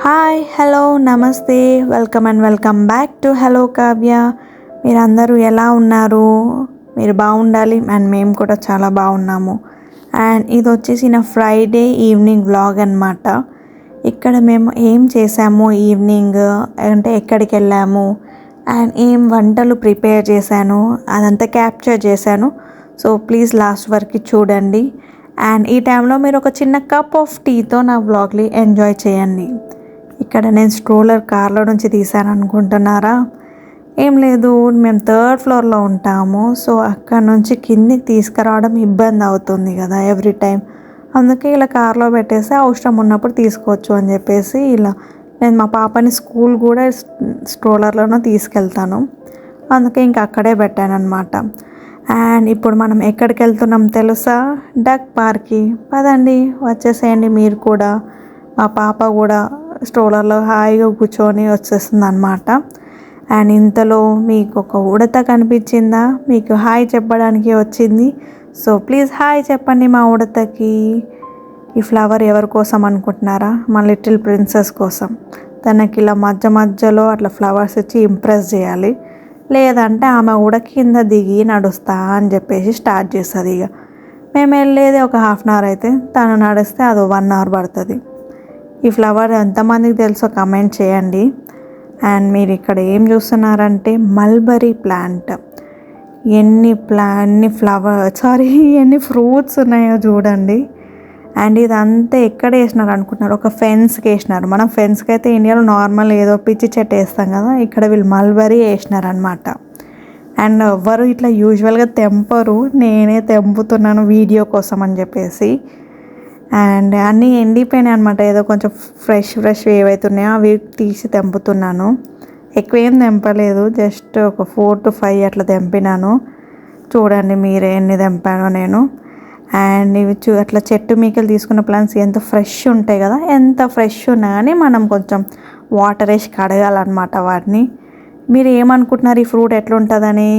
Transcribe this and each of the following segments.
Hi hello నమస్తే welcome back to hello Kavya. మీరందరూ ఎలా ఉన్నారు? మీరు బాగుండాలి అండ్ మేము కూడా చాలా బాగున్నాము. అండ్ ఇది వచ్చేసి నా ఫ్రైడే ఈవినింగ్ వ్లాగ్ అనమాట. ఇక్కడ మేము ఏం చేసాము ఈవినింగ్ అంటే ఎక్కడికి వెళ్ళాము అండ్ ఏం వంటలు ప్రిపేర్ చేశాను అదంతా క్యాప్చర్ చేశాను. సో ప్లీజ్ లాస్ట్ వరకు చూడండి. అండ్ ఈ టైంలో మీరు ఒక చిన్న కప్ ఆఫ్ టీతో నా వ్లాగ్ని ఎంజాయ్ చేయండి. ఇక్కడ నేను స్ట్రోలర్ కార్లో నుంచి తీసాను అనుకుంటున్నారా? ఏం లేదు, మేము థర్డ్ ఫ్లోర్లో ఉంటాము. సో అక్కడ నుంచి కిందికి తీసుకురావడం ఇబ్బంది అవుతుంది కదా ఎవ్రీ టైం. అందుకే ఇలా కార్లో పెట్టేసి అవసరం ఉన్నప్పుడు తీసుకోవచ్చు అని చెప్పేసి ఇలా నేను మా పాపని స్కూల్ కూడా స్ట్రోలర్లోనే తీసుకెళ్తాను. అందుకే ఇంకా అక్కడే పెట్టాను అనమాట. అండ్ ఇప్పుడు మనం ఎక్కడికి వెళ్తున్నాం తెలుసా? డక్ పార్క్కి. పదండి వచ్చేసేయండి మీరు కూడా. మా పాప కూడా స్ట్రోలర్లో హాయిగా కూర్చొని వచ్చేస్తుంది అనమాట. అండ్ ఇంతలో మీకు ఒక ఉడత కనిపించిందా? మీకు హాయ్ చెప్పడానికి వచ్చింది. సో ప్లీజ్ హాయ్ చెప్పండి మా ఉడతకి. ఈ ఫ్లవర్ ఎవరి కోసం అనుకుంటున్నారా? మా లిటిల్ ప్రిన్సెస్ కోసం. తనకి ఇలా మధ్యలో అట్లా ఫ్లవర్స్ ఇచ్చి ఇంప్రెస్ చేయాలి. లేదంటే ఆమె కూడా కింద దిగి నడుస్తా అని చెప్పేసి స్టార్ట్ చేస్తుంది. ఇక మేము వెళ్ళేది ఒక హాఫ్ అన్ అవర్ అయితే తను నడిస్తే అది 1 అవర్ పడుతుంది. ఈ ఫ్లవర్ ఎంతమందికి తెలుసో కమెంట్ చేయండి. అండ్ మీరు ఇక్కడ ఏం చూస్తున్నారంటే మల్బరీ ప్లాంట్. ఎన్ని ఫ్రూట్స్ ఉన్నాయో చూడండి. అండ్ ఇదంతా ఎక్కడ వేసినారు అనుకుంటున్నారు? ఒక ఫెన్స్కి వేసినారు. మనం ఫెన్స్కి అయితే ఇండియాలో నార్మల్ ఏదో పిచ్చి చెట్టు వేస్తాం కదా, ఇక్కడ వీళ్ళు మల్బరీ వేసినారనమాట. అండ్ ఎవ్వరు ఇట్లా యూజువల్గా తెంపరు, నేనే తెంపుతున్నాను వీడియో కోసం అని చెప్పేసి. అండ్ అన్నీ ఎండిపోయినాయి అనమాట. ఏదో కొంచెం ఫ్రెష్ ఏవైతున్నాయో అవి తీసి తెంపుతున్నాను. ఎక్కువ ఏం తెంపలేదు, జస్ట్ ఒక 4 to 5 అట్లా తెంపినాను. చూడండి మీరే ఎన్ని తెంపానో నేను. అండ్ ఇవి అట్లా చెట్టు మీకలు తీసుకున్న ప్లాంట్స్ ఎంత ఫ్రెష్ ఉంటాయి కదా, ఎంత ఫ్రెష్ ఉన్నా కానీ మనం కొంచెం వాటర్ వేసి కడగాలన్నమాట వాటిని. మీరు ఏమనుకుంటున్నారు ఈ ఫ్రూట్ ఎట్లుంటుందని?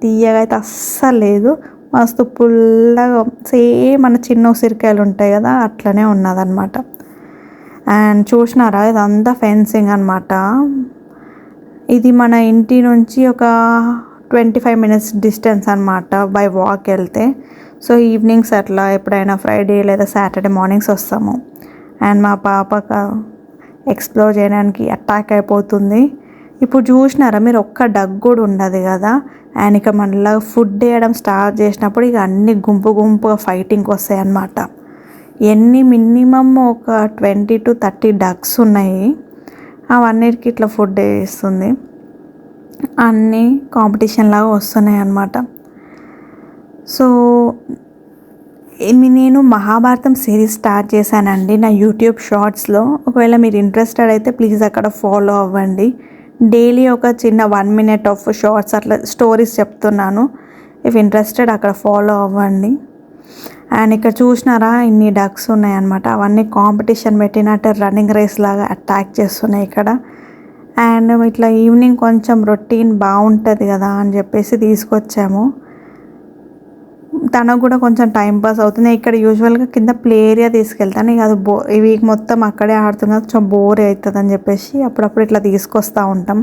తీయగా అయితే అస్సలు లేదు, మస్తు పుల్లగా సేమ్ మన చిన్న ఉసిరికాయలు ఉంటాయి కదా అట్లనే ఉన్నదన్నమాట. అండ్ చూసినారా ఇదంతా ఫెన్సింగ్ అనమాట. ఇది మన ఇంటి నుంచి ఒక 25 minutes డిస్టెన్స్ అనమాట బై వాక్ వెళ్తే. సో ఈవినింగ్స్ అట్లా ఎప్పుడైనా ఫ్రైడే లేదా సాటర్డే మార్నింగ్స్ వస్తాము. అండ్ మా పాపకు ఎక్స్ప్లోర్ చేయడానికి అటాక్ అయిపోతుంది. ఇప్పుడు చూసినారా మీరు, ఒక్క డగ్ కూడా ఉండదు కదా. అండ్ ఇక మళ్ళీ ఫుడ్ వేయడం స్టార్ట్ చేసినప్పుడు ఇక అన్ని గుంపుగా ఫైటింగ్కి వస్తాయి అన్నమాట. మినిమమ్ ఒక 20 to 30 డగ్స్ ఉన్నాయి. అవన్నిటికి ఇట్లా ఫుడ్ వేస్తుంది. అన్నీ కాంపిటీషన్ లాగా వస్తున్నాయి అన్నమాట. సో నేను మహాభారతం సిరీస్ స్టార్ట్ చేశానండి నా యూట్యూబ్ షార్ట్స్లో. ఒకవేళ మీరు ఇంట్రెస్టెడ్ అయితే ప్లీజ్ అక్కడ ఫాలో అవ్వండి. డైలీ ఒక చిన్న 1 minute ఆఫ్ షార్ట్స్ అట్లా స్టోరీస్ చెప్తున్నాను. ఇఫ్ ఇంట్రెస్టెడ్ అక్కడ ఫాలో అవ్వండి. అండ్ ఇక్కడ చూసినారా ఇన్ని డక్స్ ఉన్నాయన్నమాట. అవన్నీ కాంపిటీషన్ పెట్టినట్టు రన్నింగ్ రేస్ లాగా అటాక్ చేస్తున్నాయి ఇక్కడ. అండ్ ఇట్లా ఈవినింగ్ కొంచెం రొటీన్ బాగుంటుంది కదా అని చెప్పేసి తీసుకొచ్చాము. తనకు కూడా కొంచెం టైంపాస్ అవుతుంది. ఇక్కడ యూజువల్గా కింద ప్లే ఏరియా తీసుకెళ్తాను. ఇక అది ఈ వీక్ మొత్తం అక్కడే ఆడుతున్నా, కొంచెం బోర్ అవుతుంది అని చెప్పేసి అప్పుడప్పుడు ఇట్లా తీసుకొస్తూ ఉంటాం.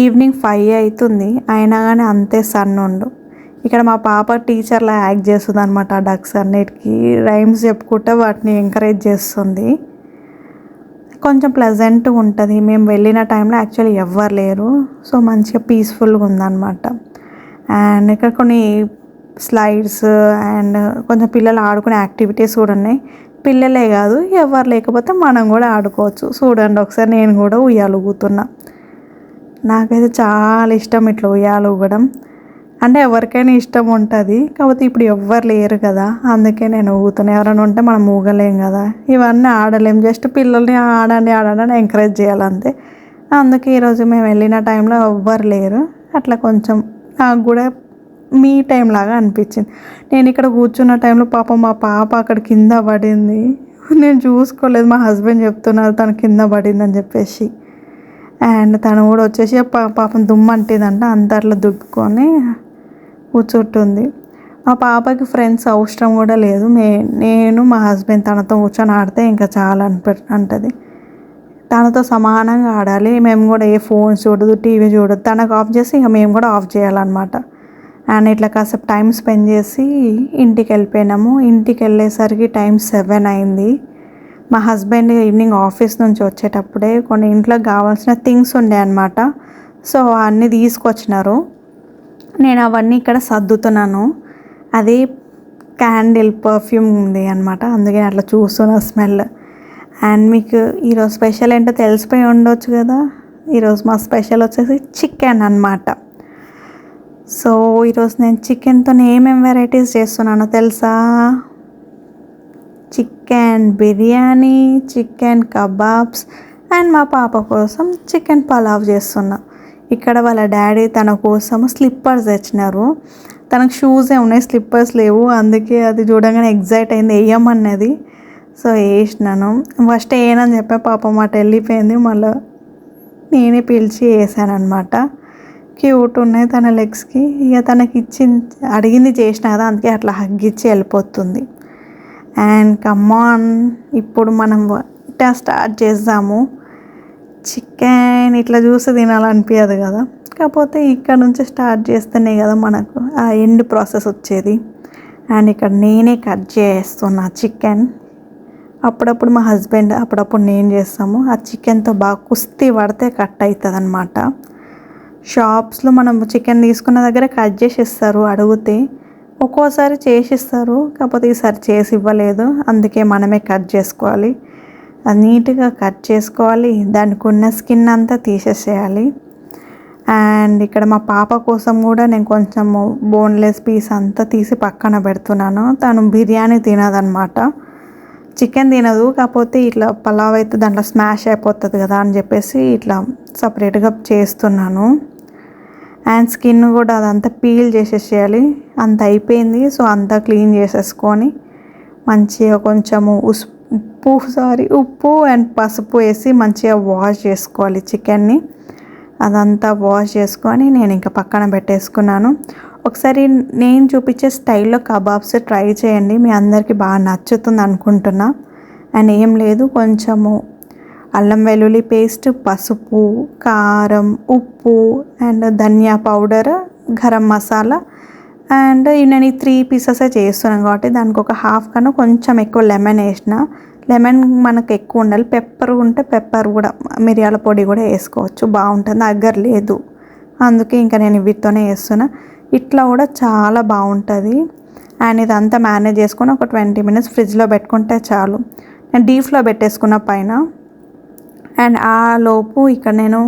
ఈవినింగ్ 5 అవుతుంది అయినా కానీ అంతే సన్ ఉండు. ఇక్కడ మా పాప టీచర్లా యాక్ట్ చేస్తుంది అనమాట. ఆ డక్స్ అన్నిటికీ రైమ్స్ చెప్పుకుంటూ వాటిని ఎంకరేజ్ చేస్తుంది. కొంచెం ప్లెజెంట్గా ఉంటుంది. మేము వెళ్ళిన టైంలో యాక్చువల్లీ ఎవ్వరు లేరు. సో మంచిగా పీస్ఫుల్గా ఉందన్నమాట. అండ్ ఇక్కడ కొన్ని స్లైడ్స్ అండ్ కొంచెం పిల్లలు ఆడుకునే యాక్టివిటీస్ కూడా ఉన్నాయి. పిల్లలే కాదు, ఎవరు లేకపోతే మనం కూడా ఆడుకోవచ్చు. చూడండి ఒకసారి నేను కూడా ఉయ్యాలు ఊగుతున్నా. నాకైతే చాలా ఇష్టం ఇట్లా ఉయ్యాలు ఊగడం. అంటే ఎవరికైనా ఇష్టం ఉంటుంది, కాకపోతే ఇప్పుడు ఎవ్వరు లేరు కదా అందుకే నేను ఊగుతున్నా. ఎవరైనా ఉంటే మనం ఊగలేం కదా, ఇవన్నీ ఆడలేం. జస్ట్ పిల్లల్ని ఆడండి ఎంకరేజ్ చేయాలంతే. అందుకే ఈరోజు మేము వెళ్ళిన టైంలో ఎవ్వరు లేరు. అట్లా కొంచెం నాకు కూడా మీ టైం లాగా అనిపించింది. నేను ఇక్కడ కూర్చున్న టైంలో మా పాప అక్కడ కింద పడింది. నేను చూసుకోలేదు, మా హస్బెండ్ చెప్తున్నారు తను కింద పడింది అని చెప్పేసి. అండ్ తను కూడా వచ్చేసి పాపం దుమ్ము అంటేదంట, అంత అట్లా దుక్కుని కూర్చుంటుంది. మా పాపకి ఫ్రెండ్స్ అవసరం కూడా లేదు. నేను మా హస్బెండ్ తనతో కూర్చొని ఆడితే ఇంకా చాలా అంటుంది. తనతో సమానంగా ఆడాలి. మేము కూడా ఏ ఫోన్స్ చూడదు, టీవీ చూడదు. తనకు ఆఫ్ చేసి ఇక మేము కూడా ఆఫ్ చేయాలన్నమాట. అండ్ ఇట్లా కాసేపు టైం స్పెండ్ చేసి ఇంటికి వెళ్ళిపోయినాము. ఇంటికి వెళ్ళేసరికి టైం 7 అయింది. మా హస్బెండ్ ఈవినింగ్ ఆఫీస్ నుంచి వచ్చేటప్పుడే కొన్ని ఇంట్లో కావాల్సిన థింగ్స్ ఉండే అనమాట. సో అన్నీ తీసుకొచ్చినారు. నేను అవన్నీ ఇక్కడ సర్దుతున్నాను. అది క్యాండిల్ పర్ఫ్యూమ్ ఉంది అనమాట, అందుకే అట్లా చూస్తున్నా స్మెల్. అండ్ మీకు ఈరోజు స్పెషల్ ఏంటో తెలిసిపోయి ఉండొచ్చు కదా. ఈరోజు మా స్పెషల్ వచ్చేసి చికెన్ అనమాట. సో ఈరోజు నేను చికెన్తో ఏమేమి వెరైటీస్ చేస్తున్నానో తెలుసా? Chicken biryani, chicken kebabs and మా పాప కోసం చికెన్ పలావ్ చేస్తున్నా. ఇక్కడ వాళ్ళ డాడీ తన కోసం స్లిప్పర్స్ తెచ్చినారు. తనకు షూసే ఉన్నాయి, స్లిప్పర్స్ లేవు. అందుకే అది చూడగానే ఎగ్జైట్ అయింది, వేయమన్నది. సో వేసినాను. ఫస్ట్ వేయనని చెప్పా, పాపం అటు వెళ్ళిపోయింది. మళ్ళీ నేనే పిలిచి వేసాను అనమాట. క్యూట్ ఉన్నాయి తన లెగ్స్కి. ఇక తనకి అడిగింది చేసిన కదా, అందుకే అట్లా హగ్గిచ్చి వెళ్ళిపోతుంది. అండ్ కమాన్, ఇప్పుడు మనం వంట స్టార్ట్ చేద్దాము. చికెన్ ఇట్లా చూసి తినాలనిపించదు కదా, కాకపోతే ఇక్కడ నుంచి స్టార్ట్ చేస్తేనే కదా మనకు ఆ ఎండ్ ప్రాసెస్ వచ్చేది. అండ్ ఇక్కడ నేనే కట్ చేస్తున్నా చికెన్. అప్పుడప్పుడు మా హస్బెండ్, అప్పుడప్పుడు నేను చేస్తాము. ఆ చికెన్తో బాగా కుస్తీ పడితే కట్ అవుతుంది అనమాట. షాప్స్లో మనం చికెన్ తీసుకున్న దగ్గర కట్ చేసి ఇస్తారు అడిగితే. ఒక్కోసారి చేసిస్తారు, కాకపోతే ఈసారి చేసి ఇవ్వలేదు. అందుకే మనమే కట్ చేసుకోవాలి. అది నీట్గా కట్ చేసుకోవాలి. దానికి ఉన్న స్కిన్ అంతా తీసేసేయాలి. అండ్ ఇక్కడ మా పాప కోసం కూడా నేను కొంచెం బోన్లెస్ పీస్ అంతా తీసి పక్కన పెడుతున్నాను. తను బిర్యానీ తినదనమాట, చికెన్ తినదు. కాకపోతే ఇట్లా పలావ్ అయితే దాంట్లో స్మాష్ అయిపోతుంది కదా అని చెప్పేసి ఇట్లా సపరేట్గా చేస్తున్నాను. అండ్ స్కిన్ కూడా అదంతా పీల్ చేసేసేయాలి. అంత అయిపోయింది. సో అంతా క్లీన్ చేసేసుకొని మంచిగా కొంచెము ఉప్పు అండ్ పసుపు వేసి మంచిగా వాష్ చేసుకోవాలి చికెన్ని. అదంతా వాష్ చేసుకొని నేను ఇంకా పక్కన పెట్టేసుకున్నాను. ఒకసారి నేను చూపించే స్టైల్లో కబాబ్స్ ట్రై చేయండి, మీ అందరికీ బాగా నచ్చుతుంది అనుకుంటున్నా. అండ్ ఏం లేదు, కొంచెము అల్లం వెల్లుల్లి పేస్ట్, పసుపు, కారం, ఉప్పు and dhania powder, garam masala. And నేను ఈ 3 పీసెసే చేస్తున్నాను కాబట్టి దానికి ఒక హాఫ్ కన్నా కొంచెం ఎక్కువ లెమన్ వేసిన. లెమన్ మనకు ఎక్కువ ఉండాలి. పెప్పర్ ఉంటే పెప్పర్ కూడా, మిరియాల పొడి కూడా వేసుకోవచ్చు, బాగుంటుంది. దగ్గర లేదు అందుకే ఇంకా నేను వీటితోనే వేస్తున్నా. ఇట్లా కూడా చాలా బాగుంటుంది. అండ్ ఇదంతా మేనేజ్ చేసుకొని ఒక 20 minutes ఫ్రిడ్జ్లో పెట్టుకుంటే చాలు. నేను డీప్లో పెట్టేసుకున్న పైన. అండ్ ఆ లోపు ఇక్కడ నేను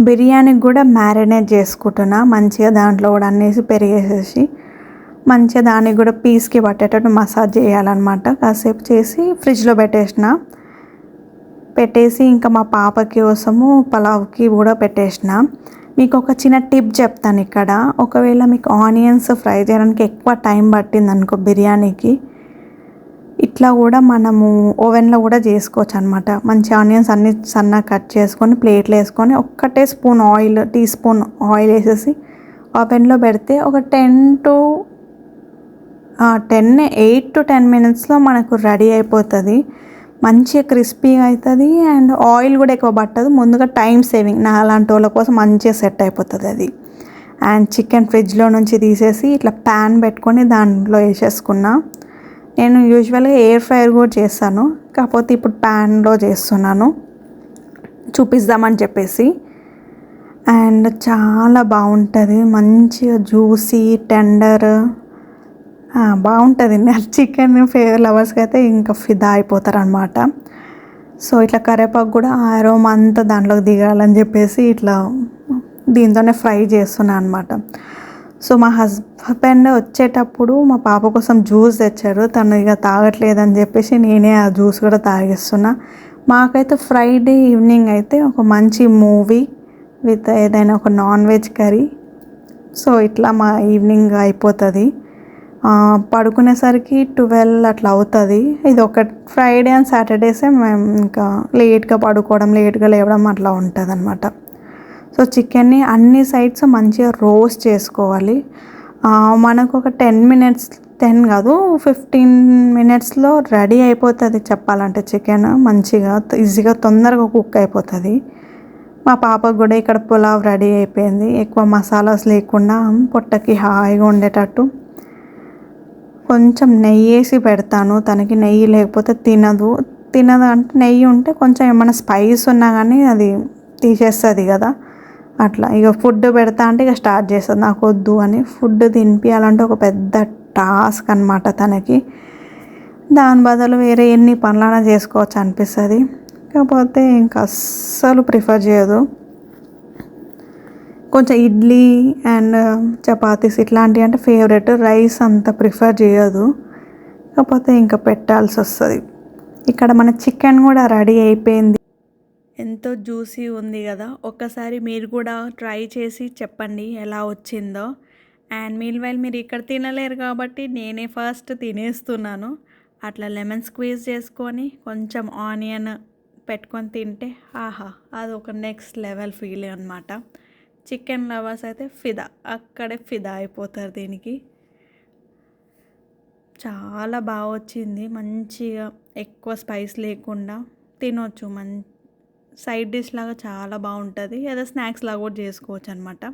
బిర్యానీకి కూడా మ్యారినేట్ చేసుకుంటున్నా. మంచిగా దాంట్లో కూడా అన్నేసి పెరిగేసేసి మంచిగా దానికి కూడా పీస్కి పట్టేటట్టు మసాజ్ చేయాలన్నమాట. కాసేపు చేసి ఫ్రిడ్జ్లో పెట్టేసి ఇంకా మా పాపకి కోసము పలావ్కి కూడా పెట్టేసిన. మీకు ఒక చిన్న టిప్ చెప్తాను ఇక్కడ. ఒకవేళ మీకు ఆనియన్స్ ఫ్రై చేయడానికి ఎక్కువ టైం పట్టింది అనుకో బిర్యానీకి, ఇట్లా కూడా మనము ఓవెన్లో కూడా చేసుకోవచ్చు అనమాట. మంచి ఆనియన్స్ అన్నీ సన్నగా కట్ చేసుకొని ప్లేట్లో వేసుకొని ఒక్కటే టీ స్పూన్ ఆయిల్ వేసేసి ఓవెన్లో పెడితే ఒక 8 to 10 minutesలో మనకు రెడీ అయిపోతుంది. మంచిగా క్రిస్పీగా అవుతుంది అండ్ ఆయిల్ కూడా ఎక్కువ పట్టదు. ముందుగా టైం సేవింగ్, నా అలాంటి వాళ్ళ కోసం మంచిగా సెట్ అయిపోతుంది అది. అండ్ చికెన్ ఫ్రిడ్జ్లో నుంచి తీసేసి ఇట్లా ప్యాన్ పెట్టుకొని దాంట్లో వేసేసుకున్నా. నేను యూజువల్గా ఎయిర్ ఫ్రైయర్ కూడా చేస్తాను, కాకపోతే ఇప్పుడు ప్యాన్లో చేస్తున్నాను చూపిద్దామని చెప్పేసి. అండ్ చాలా బాగుంటుంది, మంచిగా జ్యూసీ టెండర్ బాగుంటుంది. చికెన్ లవర్స్కి అయితే ఇంకా ఫిదా అయిపోతారు అనమాట. సో ఇట్లా కరివేపాకు కూడా ఆరోమా అంతా దాంట్లోకి దిగాలని చెప్పేసి ఇట్లా దీంతోనే ఫ్రై చేస్తున్నాను అనమాట. సో మా హస్బెండ్ వచ్చేటప్పుడు మా పాప కోసం జ్యూస్ తెచ్చారు. తను ఇక తాగట్లేదని చెప్పేసి నేనే ఆ జ్యూస్ కూడా తాగిస్తున్నా. మాకైతే ఫ్రైడే ఈవినింగ్ అయితే ఒక మంచి మూవీ విత్ ఏదైనా ఒక నాన్ వెజ్ కర్రీ. సో ఇట్లా మా ఈవినింగ్ అయిపోతుంది. పడుకునేసరికి 12 అట్లా అవుతుంది. ఇది ఒక ఫ్రైడే అండ్ సాటర్డేసే మేము ఇంకా లేట్గా పడుకోవడం, లేట్గా లేవడం అట్లా ఉంటుంది అనమాట. సో చికెన్ని అన్ని సైడ్స్ మంచిగా రోస్ట్ చేసుకోవాలి. మనకు ఒక 10 minutes 10 కాదు 15 మినిట్స్లో రెడీ అయిపోతుంది చెప్పాలంటే చికెన్ మంచిగా ఈజీగా తొందరగా కుక్ అయిపోతుంది. మా పాపకు కూడా ఇక్కడ పులావ్ రెడీ అయిపోయింది. ఎక్కువ మసాలాస్ లేకుండా పొట్టకి హాయిగా ఉండేటట్టు కొంచెం నెయ్యి వేసి పెడతాను. తనకి నెయ్యి లేకపోతే తినదు అంటే నెయ్యి ఉంటే కొంచెం ఏమైనా స్పైస్ ఉన్నా కానీ అది తీసేస్తుంది కదా, అట్లా. ఇక ఫుడ్ పెడతా అంటే ఇక స్టార్ట్ చేస్తుంది నాకు వద్దు అని. ఫుడ్ తినిపించాలంటే ఒక పెద్ద టాస్క్ అనమాట తనకి. దాని బదులు వేరే ఎన్ని పనులైనా చేసుకోవచ్చు అనిపిస్తుంది. కాకపోతే ఇంకా అస్సలు ప్రిఫర్ చేయదు. కొంచెం ఇడ్లీ అండ్ చపాతీస్ ఇట్లాంటివి అంటే ఫేవరెట్. రైస్ అంత ప్రిఫర్ చేయదు. కాకపోతే ఇంకా పెట్టాల్సి వస్తుంది. ఇక్కడ మన చికెన్ కూడా రెడీ అయిపోయింది. ఎంతో జ్యూసీ ఉంది కదా. ఒక్కసారి మీరు కూడా ట్రై చేసి చెప్పండి ఎలా వచ్చిందో. అండ్ మీల్వైల్ మీరు ఇక్కడ తినలేరు కాబట్టి నేనే ఫస్ట్ తినేస్తున్నాను. అట్లా లెమన్ స్క్వీజ్ చేసుకొని కొంచెం ఆనియన్ పెట్టుకొని తింటే ఆహా, అది ఒక నెక్స్ట్ లెవెల్ ఫీల్ అనమాట. చికెన్ లవర్స్ అయితే అక్కడే ఫిదా అయిపోతారు దీనికి. చాలా బాగా వచ్చింది. మంచిగా ఎక్కువ స్పైస్ లేకుండా తినొచ్చు. సైడ్ డిష్ లాగా చాలా బాగుంటుంది. ఏదో స్నాక్స్ లాగా కూడా చేసుకోవచ్చు అనమాట.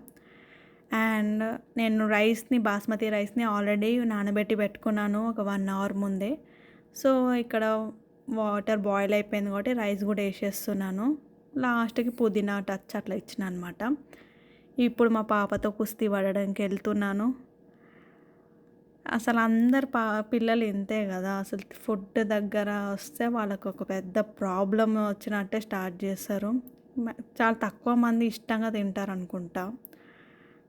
అండ్ నేను బాస్మతి రైస్ని ఆల్రెడీ నానబెట్టి పెట్టుకున్నాను ఒక 1 అవర్ ముందే. సో ఇక్కడ వాటర్ బాయిల్ అయిపోయింది కాబట్టి రైస్ కూడా వేసేస్తున్నాను. లాస్ట్కి పుదీనా టచ్ అట్లా ఇచ్చిన అనమాట. ఇప్పుడు మా పాపతో కుస్తీ పడడానికి వెళ్తున్నాను. అసలు అందరు పిల్లలు ఇంతే కదా. అసలు ఫుడ్ దగ్గర వస్తే వాళ్ళకు ఒక పెద్ద ప్రాబ్లం వచ్చినట్టే స్టార్ట్ చేస్తారు. చాలా తక్కువ మంది ఇష్టంగా తింటారు అనుకుంటా.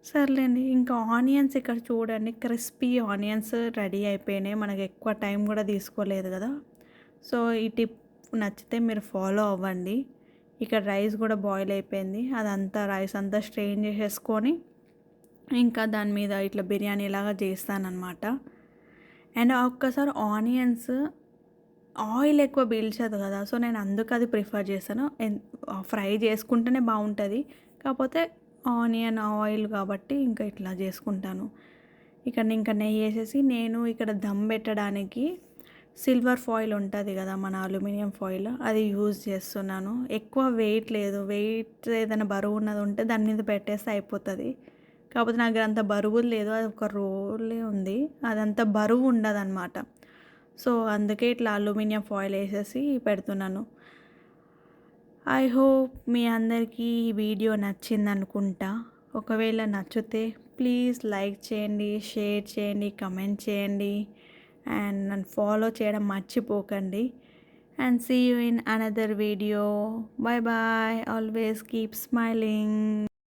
సర్లేండి. ఇంకా ఆనియన్స్ ఇక్కడ చూడండి, క్రిస్పీ ఆనియన్స్ రెడీ అయిపోయినాయి. మనకి ఎక్కువ టైం కూడా తీసుకోలేదు కదా. సో ఈ టిప్ నచ్చితే మీరు ఫాలో అవ్వండి. ఇక్కడ రైస్ కూడా బాయిల్ అయిపోయింది. రైస్ అంతా స్ట్రెయిన్ చేసేసుకొని ఇంకా దాని మీద ఇట్లా బిర్యానీ లాగా చేస్తానన్నమాట. అండ్ ఒక్కసారి ఆనియన్స్ ఆయిల్ ఎక్కువ పీల్చదు కదా. సో నేను అందుకు అది ప్రిఫర్ చేస్తాను. ఫ్రై చేసుకుంటేనే బాగుంటుంది. కాకపోతే ఆనియన్ ఆయిల్ కాబట్టి ఇంకా ఇట్లా చేసుకుంటాను. ఇక్కడ ఇంకా నెయ్యి వేసేసి నేను ఇక్కడ దమ్ పెట్టడానికి సిల్వర్ ఫాయిల్ ఉంటుంది కదా, మన అల్యూమినియం ఫాయిల్, అది యూజ్ చేస్తున్నాను. ఎక్కువ వెయిట్ లేదు. ఏదైనా బరువు ఉన్నది ఉంటే దాని మీద పెట్టేస్తే అయిపోతుంది. కాకపోతే నాకు అంత బరువు లేదు. అది ఒక రోలే ఉంది, అదంత బరువు ఉండదు అనమాట. సో అందుకే ఇట్లా అల్యూమినియం ఫాయిల్ వేసేసి పెడుతున్నాను. ఐ హోప్ మీ అందరికీ ఈ వీడియో నచ్చింది అనుకుంటా. ఒకవేళ నచ్చితే ప్లీజ్ లైక్ చేయండి, షేర్ చేయండి, కమెంట్ చేయండి అండ్ నన్ను ఫాలో చేయడం మర్చిపోకండి. And see you in another video. Bye bye. Always keep smiling.